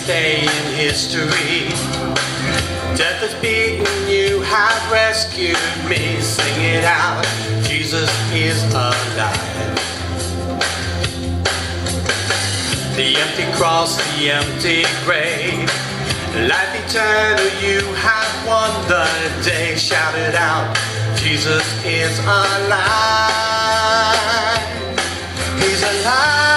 day in history. Death has beaten, you have rescued me. Sing it out, Jesus is alive. The empty cross, the empty grave, life eternal, you have won the day. Shout it out, Jesus is alive. He's alive.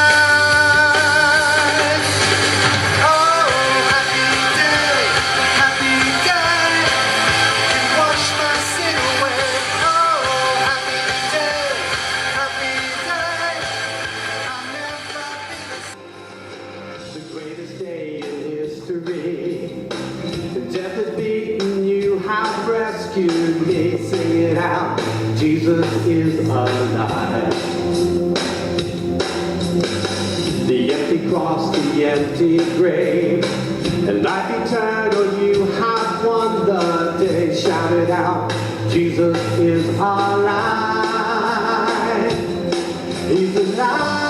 Death has beaten, you have rescued me. Sing it out, Jesus is alive. The empty cross, the empty grave, and life eternal, you have won the day. Shout it out, Jesus is alive. He's alive.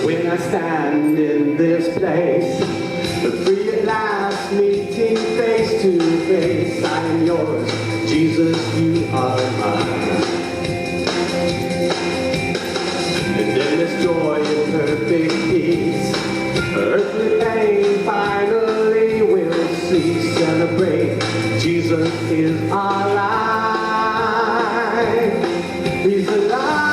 When I stand in this place, free at last, meeting face to face, I am yours, Jesus, you are mine. And in this joy and perfect peace, earthly pain finally will cease. Celebrate, Jesus is alive. He's alive.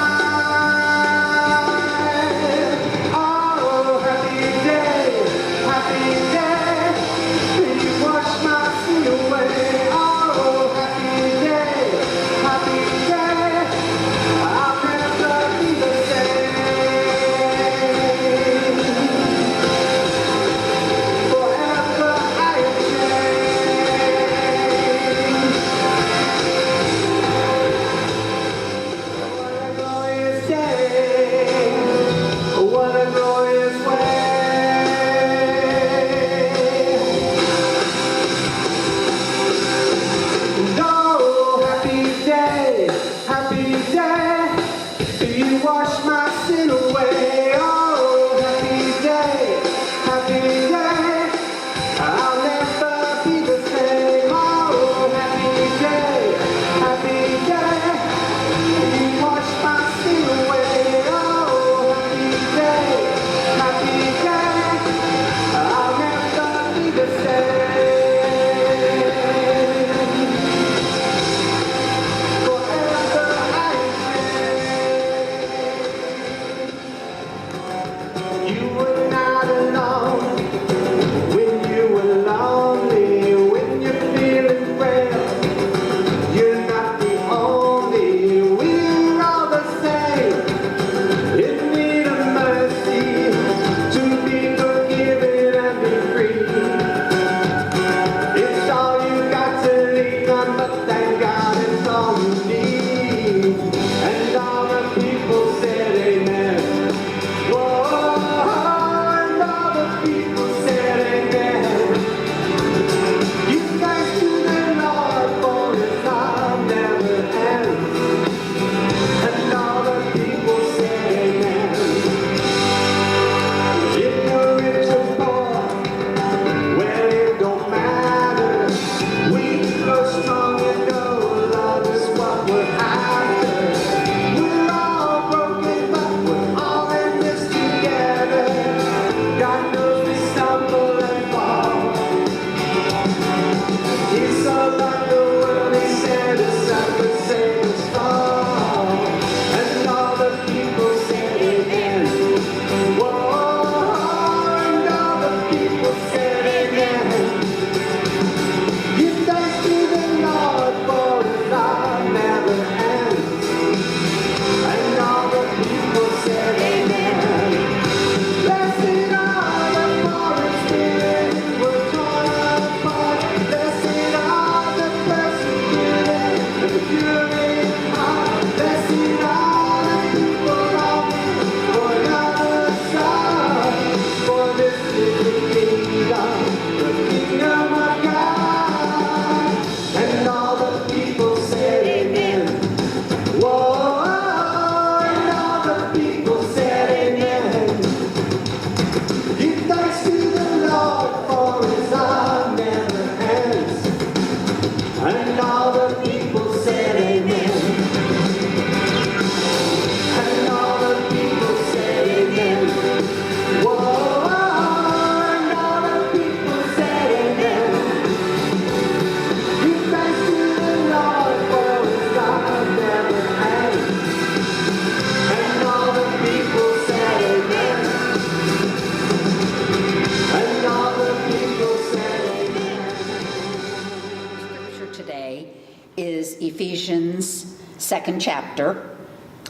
2nd chapter,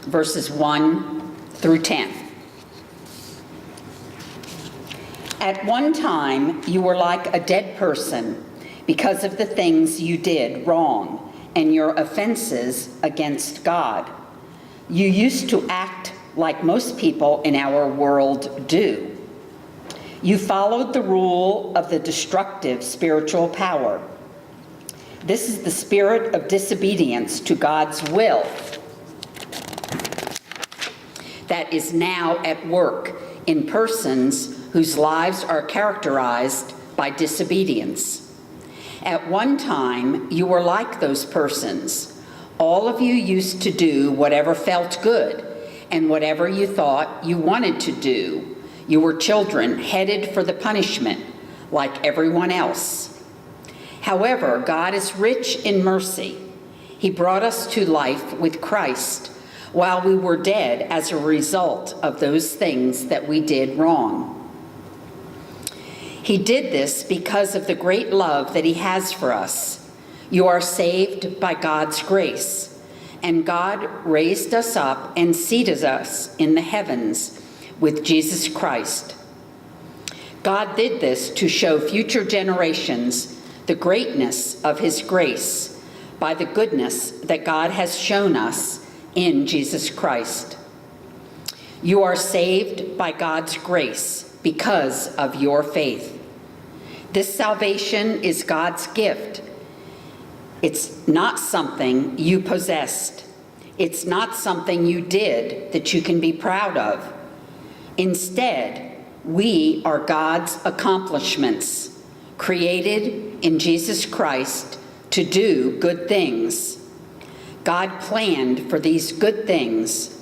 verses 1 through 10. At one time, you were like a dead person because of the things you did wrong and your offenses against God. You used to act like most people in our world do. You followed the rule of the destructive spiritual power. This is the spirit of disobedience to God's will that is now at work in persons whose lives are characterized by disobedience. At one time, you were like those persons. All of you used to do whatever felt good and whatever you thought you wanted to do. You were children headed for the punishment, like everyone else. However, God is rich in mercy. He brought us to life with Christ while we were dead as a result of those things that we did wrong. He did this because of the great love that he has for us. You are saved by God's grace, and God raised us up and seated us in the heavens with Jesus Christ. God did this to show future generations the greatness of his grace by the goodness that God has shown us in Jesus Christ. You are saved by God's grace because of your faith. This salvation is God's gift. It's not something you possessed. It's not something you did that you can be proud of. Instead, we are God's accomplishments, created in Jesus Christ to do good things. God planned for these good things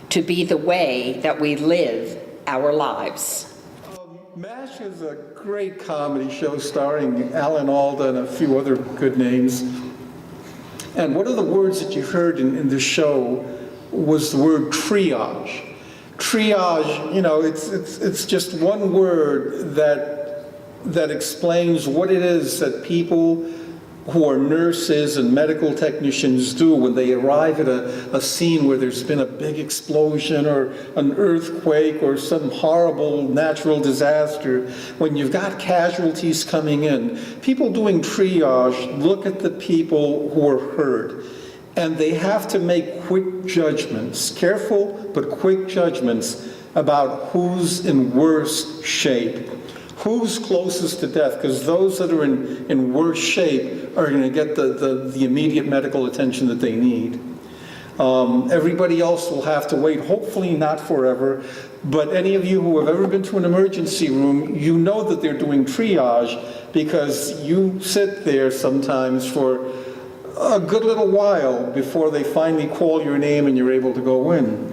to be the way that we live our lives. MASH is a great comedy show starring Alan Alda and a few other good names. And one of the words that you heard in the show was the word triage. Triage, you know, it's just one word that explains what it is that people who are nurses and medical technicians do when they arrive at a scene where there's been a big explosion or an earthquake or some horrible natural disaster. When you've got casualties coming in, people doing triage look at the people who are hurt, and they have to make quick judgments, careful but quick judgments about who's in worse shape. Who's closest to death? Because those that are in worse shape are going to get the immediate medical attention that they need. Everybody else will have to wait, hopefully not forever, but any of you who have ever been to an emergency room, you know that they're doing triage because you sit there sometimes for a good little while before they finally call your name and you're able to go in.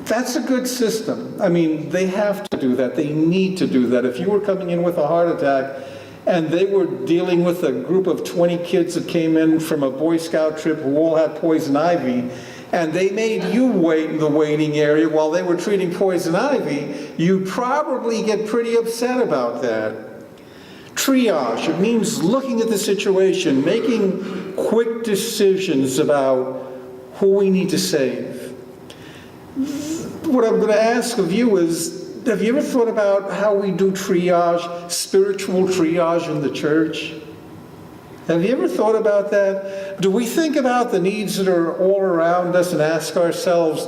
That's a good system. I mean, they have to do that. They need to do that. If you were coming in with a heart attack and they were dealing with a group of 20 kids that came in from a Boy Scout trip who all had poison ivy, and they made you wait in the waiting area while they were treating poison ivy, you'd probably get pretty upset about that. Triage, it means looking at the situation, making quick decisions about who we need to save. What I'm going to ask of you is, have you ever thought about how we do triage, spiritual triage in the church? Have you ever thought about that? Do we think about the needs that are all around us and ask ourselves,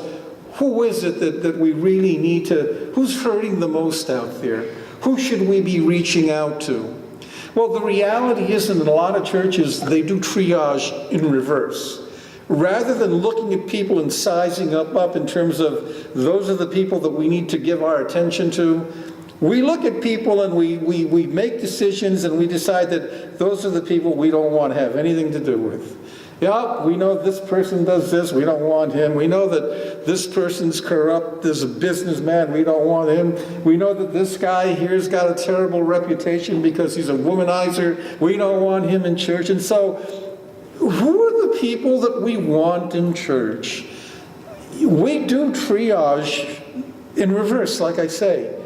who is it that we really need to, who's hurting the most out there? Who should we be reaching out to? Well, the reality is in a lot of churches, they do triage in reverse. Rather than looking at people and sizing up in terms of those are the people that we need to give our attention to, we look at people and we make decisions and we decide that those are the people we don't want to have anything to do with. Yeah, we know this person does this, we don't want him. We know that this person's corrupt, there's a businessman, we don't want him. We know that this guy here's got a terrible reputation because he's a womanizer, we don't want him in church. And so, who are the people that we want in church? We do triage in reverse, like I say.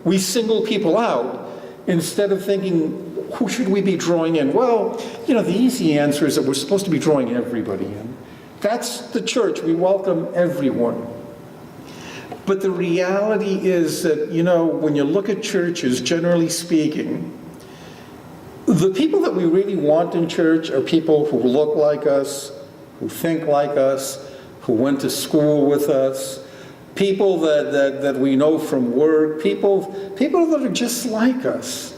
We single people out instead of thinking, who should we be drawing in? Well, you know, the easy answer is that we're supposed to be drawing everybody in. That's the church. We welcome everyone. But the reality is that, when you look at churches, generally speaking, the people that we really want in church are people who look like us, who think like us, who went to school with us, people that we know from work, people that are just like us.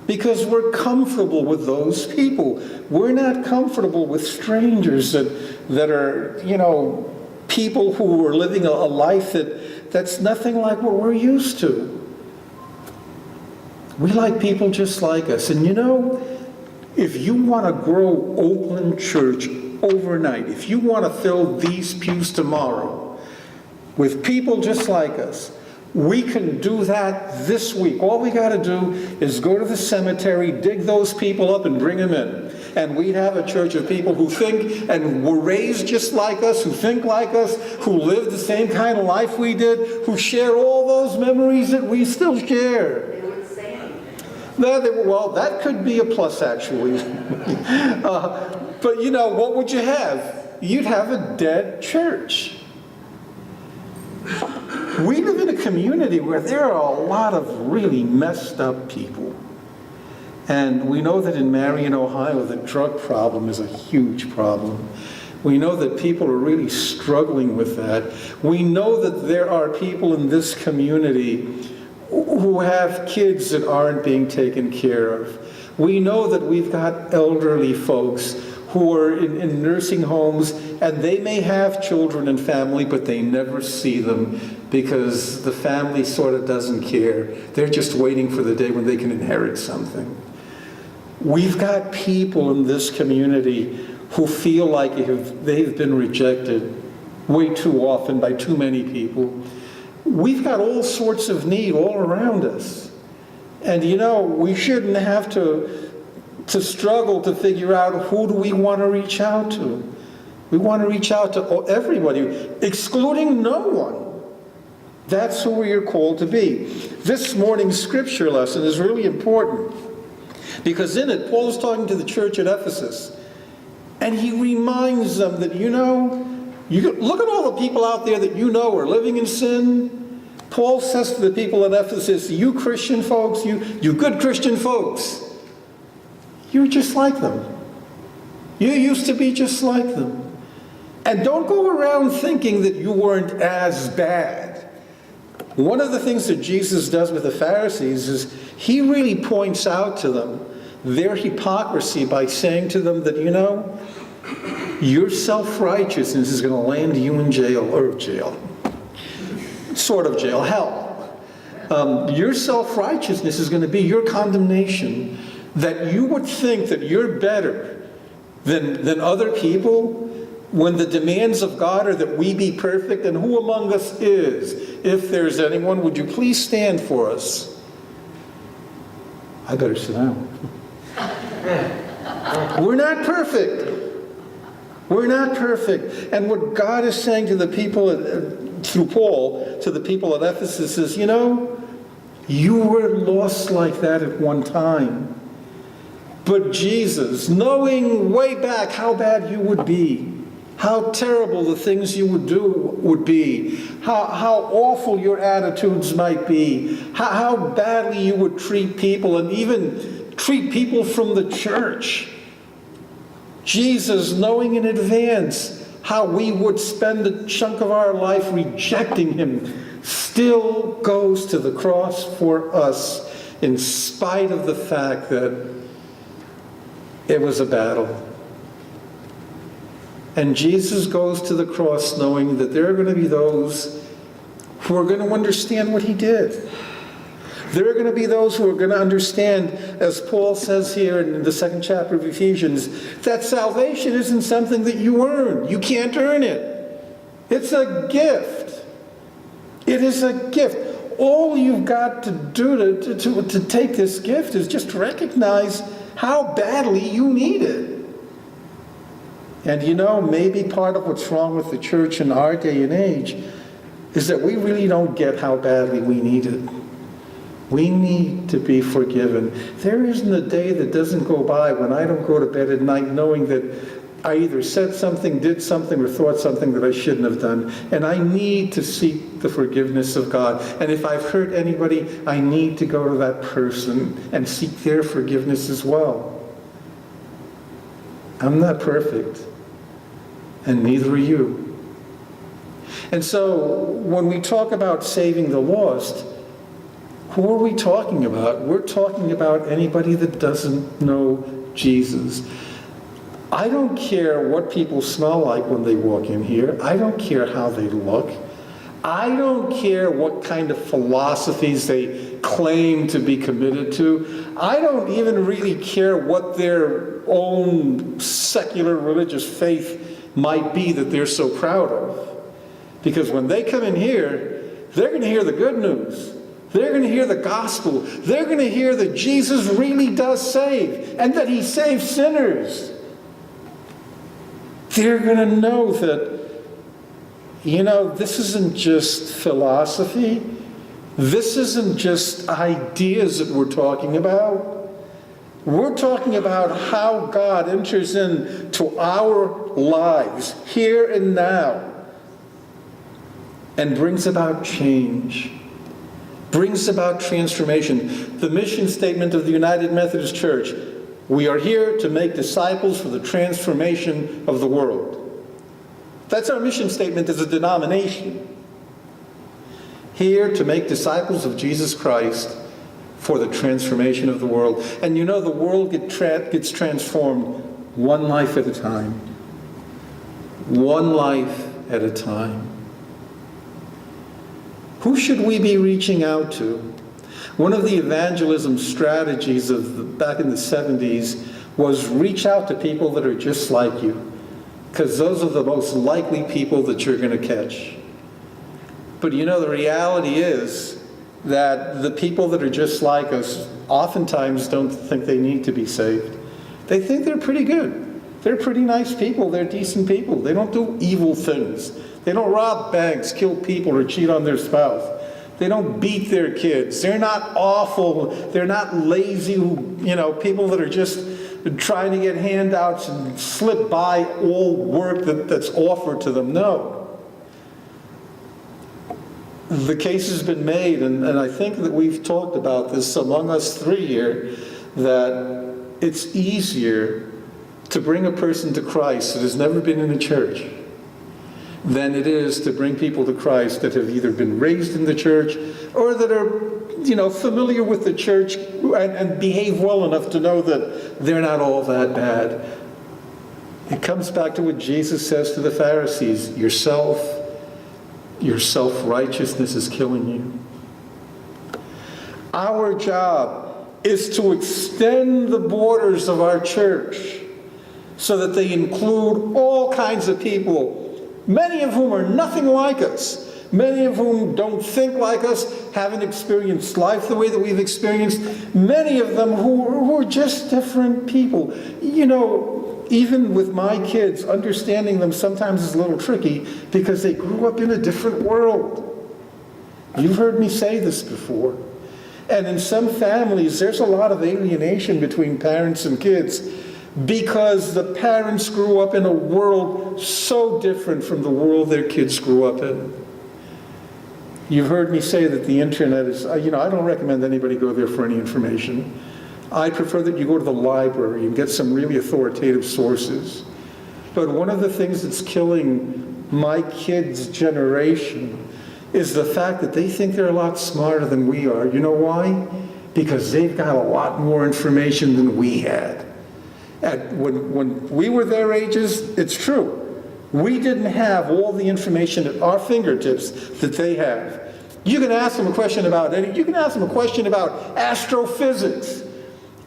Because we're comfortable with those people. We're not comfortable with strangers that are, people who are living a life that's nothing like what we're used to. We like people just like us. And if you want to grow Oakland Church overnight, if you want to fill these pews tomorrow with people just like us, we can do that this week. All we got to do is go to the cemetery, dig those people up, and bring them in. And we'd have a church of people who think and were raised just like us, who think like us, who live the same kind of life we did, who share all those memories that we still share. They would sing. Well, that could be a plus, actually. But what would you have? You'd have a dead church. We live in a community where there are a lot of really messed up people. And we know that in Marion, Ohio, the drug problem is a huge problem. We know that people are really struggling with that. We know that there are people in this community who have kids that aren't being taken care of. We know that we've got elderly folks who are in nursing homes, and they may have children and family, but they never see them because the family sort of doesn't care. They're just waiting for the day when they can inherit something. We've got people in this community who feel like they've been rejected way too often by too many people. We've got all sorts of need all around us. And we shouldn't have to struggle to figure out who do we want to reach out to. We want to reach out to everybody, excluding no one. That's who we are called to be. This morning's scripture lesson is really important because in it, Paul is talking to the church at Ephesus, and he reminds them that, you look at all the people out there that are living in sin. Paul says to the people at Ephesus, you Christian folks, you good Christian folks, you're just like them. You used to be just like them. And don't go around thinking that you weren't as bad. One of the things that Jesus does with the Pharisees is he really points out to them their hypocrisy by saying to them that, your self-righteousness is going to land you in jail, sort of jail, hell. Your self-righteousness is going to be your condemnation, that you would think that you're better than other people when the demands of God are that we be perfect. And who among us is? If there's anyone, would you please stand for us? I better sit down. We're not perfect. We're not perfect. And what God is saying to the people, through Paul, to the people at Ephesus is, you were lost like that at one time. But Jesus, knowing way back how bad you would be, how terrible the things you would do would be, how awful your attitudes might be, how badly you would treat people and even treat people from the church. Jesus, knowing in advance how we would spend a chunk of our life rejecting him, still goes to the cross for us in spite of the fact that it was a battle. And Jesus goes to the cross knowing that there are going to be those who are going to understand what he did. There are going to be those who are going to understand, as Paul says here in the 2nd chapter of Ephesians, that salvation isn't something that you earn. You can't earn it. It's a gift. It is a gift. All you've got to do to take this gift is just recognize how badly you need it. And maybe part of what's wrong with the church in our day and age is that we really don't get how badly we need it. We need to be forgiven. There isn't a day that doesn't go by when I don't go to bed at night knowing that I either said something, did something, or thought something that I shouldn't have done. And I need to seek the forgiveness of God. And if I've hurt anybody, I need to go to that person and seek their forgiveness as well. I'm not perfect, and neither are you. And so when we talk about saving the lost, who are we talking about? We're talking about anybody that doesn't know Jesus. I don't care what people smell like when they walk in here. I don't care how they look. I don't care what kind of philosophies they claim to be committed to. I don't even really care what their own secular religious faith might be that they're so proud of. Because when they come in here, they're going to hear the good news. They're going to hear the gospel. They're going to hear that Jesus really does save and that he saves sinners. They're going to know that, this isn't just philosophy. This isn't just ideas that we're talking about. We're talking about how God enters into our lives here and now and brings about change, brings about transformation. The mission statement of the United Methodist Church: we are here to make disciples for the transformation of the world. That's our mission statement as a denomination. Here to make disciples of Jesus Christ for the transformation of the world. And the world gets transformed one life at a time. One life at a time. Who should we be reaching out to? One of the evangelism strategies back in the 70s was reach out to people that are just like you, because those are the most likely people that you're going to catch. But the reality is that the people that are just like us oftentimes don't think they need to be saved. They think they're pretty good. They're pretty nice people. They're decent people. They don't do evil things. They don't rob banks, kill people, or cheat on their spouse. They don't beat their kids. They're not awful. They're not lazy, people that are just trying to get handouts and slip by all work that's offered to them. No. The case has been made, and I think that we've talked about this among us three here, that it's easier to bring a person to Christ that has never been in a church than it is to bring people to Christ that have either been raised in the church or that are, familiar with the church and behave well enough to know that they're not all that bad. It comes back to what Jesus says to the Pharisees: your self-righteousness is killing you. Our job is to extend the borders of our church so that they include all kinds of people, many of whom are nothing like us, many of whom don't think like us, haven't experienced life the way that we've experienced, many of them who are just different people. Even with my kids, understanding them sometimes is a little tricky because they grew up in a different world. You've heard me say this before. And in some families, there's a lot of alienation between parents and kids because the parents grew up in a world so different from the world their kids grew up in. You've heard me say that the internet is, I don't recommend anybody go there for any information. I prefer that you go to the library and get some really authoritative sources. But one of the things that's killing my kids' generation is the fact that they think they're a lot smarter than we are. You know why? Because they've got a lot more information than we had. When we were their ages, it's true. We didn't have all the information at our fingertips that they have. You can ask them a question about astrophysics.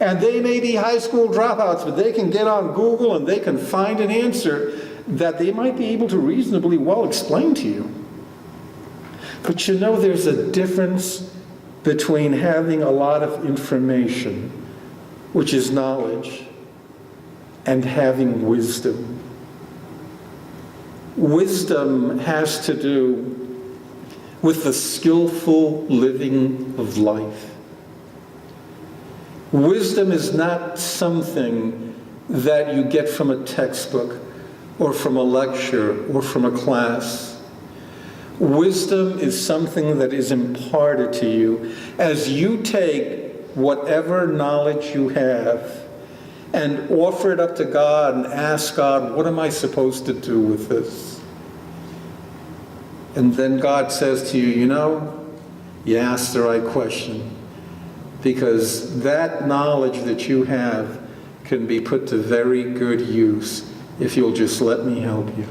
And they may be high school dropouts, but they can get on Google and they can find an answer that they might be able to reasonably well explain to you. But there's a difference between having a lot of information, which is knowledge, and having wisdom. Wisdom has to do with the skillful living of life. Wisdom is not something that you get from a textbook. or from a lecture or from a class. Wisdom is something that is imparted to you as you take whatever knowledge you have and offer it up to God and ask God, what am I supposed to do with this? And then God says to you, you know, you asked the right question, because that knowledge that you have can be put to very good use if you'll just let me help you.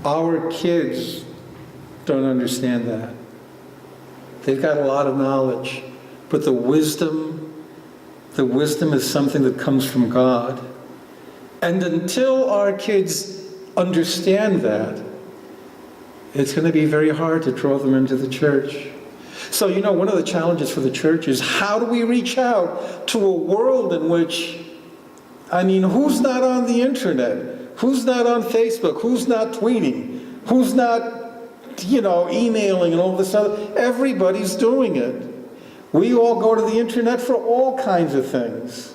Our kids don't understand that. They've got a lot of knowledge, but the wisdom is something that comes from God. And until our kids understand that, it's going to be very hard to draw them into the church. So, you know, one of the challenges for the church is, how do we reach out to a world in which, I mean, who's not on the internet? Who's not on Facebook? Who's not tweeting? Who's not, you know, emailing and all this other? Everybody's doing it. We all go to the internet for all kinds of things.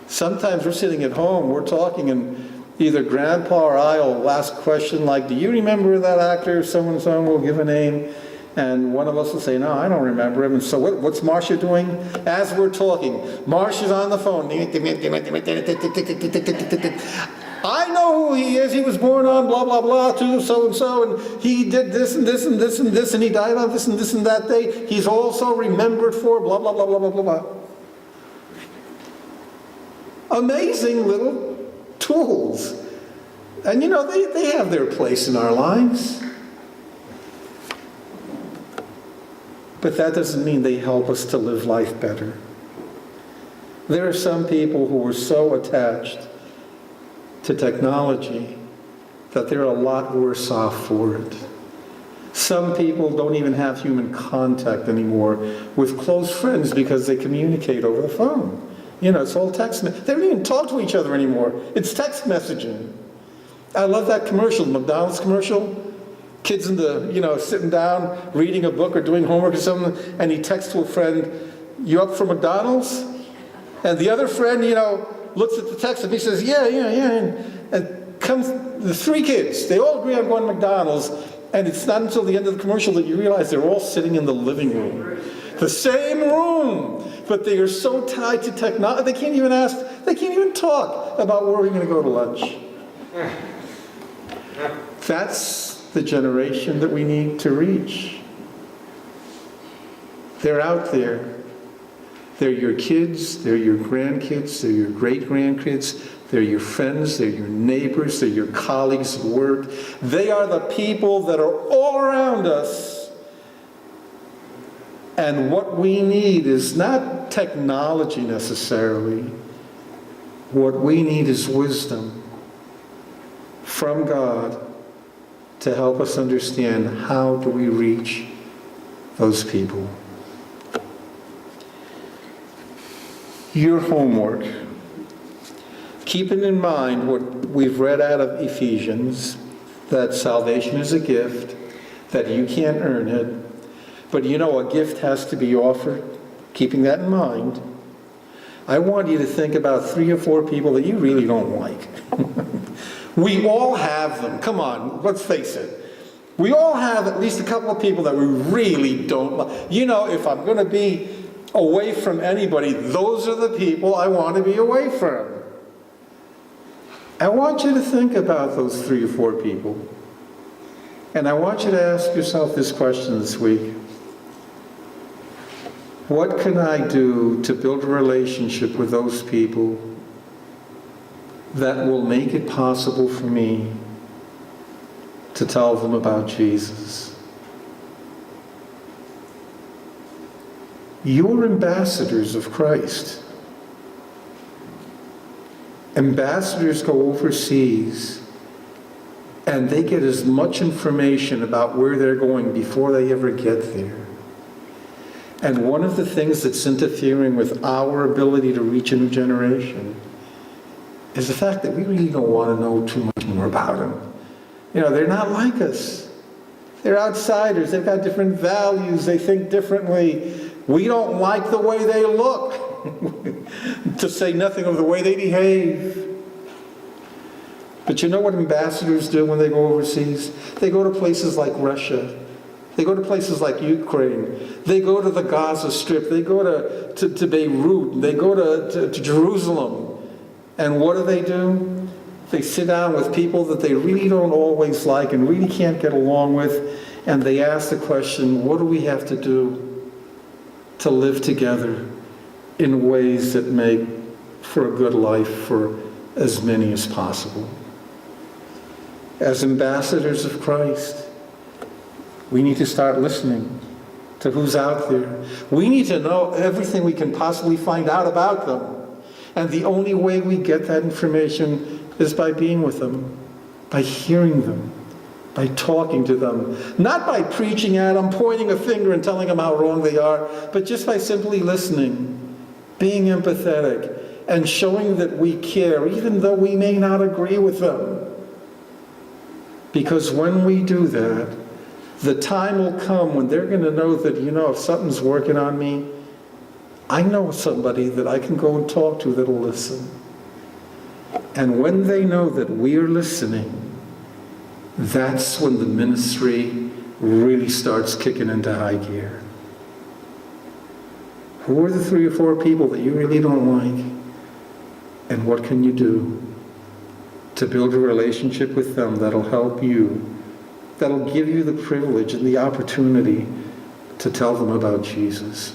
Sometimes we're sitting at home, we're talking, and either Grandpa or I will ask a question like, do you remember that actor? So-and-so will give a name. And one of us will say, no, I don't remember him. And so what's Marcia doing? As we're talking, Marcia's on the phone. I know who he is. He was born on blah, blah, blah, to so-and-so, and he did this and this and this and this, and he died on this and that day. He's also remembered for blah, blah, blah, blah, blah, blah, blah. Amazing little tools. And you know, they have their place in our lives. But that doesn't mean they help us to live life better. There are some people who are so attached to technology that they're a lot worse off for it. Some people don't even have human contact anymore with close friends because they communicate over the phone. You know, it's all text. They don't even talk to each other anymore. It's text messaging. I love that commercial, McDonald's commercial. Kids in the, you know, sitting down, reading a book or doing homework or something, and he texts to a friend, you up for McDonald's? And the other friend, you know, looks at the text and he says, yeah. And comes the three kids. They all agree on going to McDonald's, and it's not until the end of the commercial that you realize they're all sitting in the living room. The same room, but they are so tied to technology, they can't even talk about where we're going to go to lunch. That's the generation that we need to reach. They're out there. They're your kids, they're your grandkids, they're your great-grandkids, they're your friends, they're your neighbors, they're your colleagues at work. They are the people that are all around us. And what we need is not technology necessarily. What we need is wisdom from God to help us understand how do we reach those people. Your homework. Keeping in mind what we've read out of Ephesians, that salvation is a gift, that you can't earn it, but you know a gift has to be offered. Keeping that in mind, I want you to think about 3 or 4 people that you really don't like. We all have them. Come on, let's face it. We all have at least a couple of people that we really don't like. You know, if I'm going to be away from anybody, those are the people I want to be away from. I want you to think about those 3 or 4 people. And I want you to ask yourself this question this week. What can I do to build a relationship with those people that will make it possible for me to tell them about Jesus? You're ambassadors of Christ. Ambassadors go overseas and they get as much information about where they're going before they ever get there. And one of the things that's interfering with our ability to reach a new generation is the fact that we really don't want to know too much more about them. You know, they're not like us. They're outsiders. They've got different values. They think differently. We don't like the way they look, to say nothing of the way they behave. But you know what ambassadors do when they go overseas? They go to places like Russia. They go to places like Ukraine. They go to the Gaza Strip. They go to Beirut. They go to Jerusalem. And what do? They sit down with people that they really don't always like and really can't get along with. And they ask the question, what do we have to do to live together in ways that make for a good life for as many as possible? As ambassadors of Christ, we need to start listening to who's out there. We need to know everything we can possibly find out about them. And the only way we get that information is by being with them, by hearing them, by talking to them. Not by preaching at them, pointing a finger and telling them how wrong they are, but just by simply listening, being empathetic, and showing that we care, even though we may not agree with them. Because when we do that, the time will come when they're going to know that, if something's working on me, I know somebody that I can go and talk to that'll listen. And when they know that we are listening, that's when the ministry really starts kicking into high gear. Who are the 3 or 4 people that you really don't like? And what can you do to build a relationship with them that'll help you, that'll give you the privilege and the opportunity to tell them about Jesus?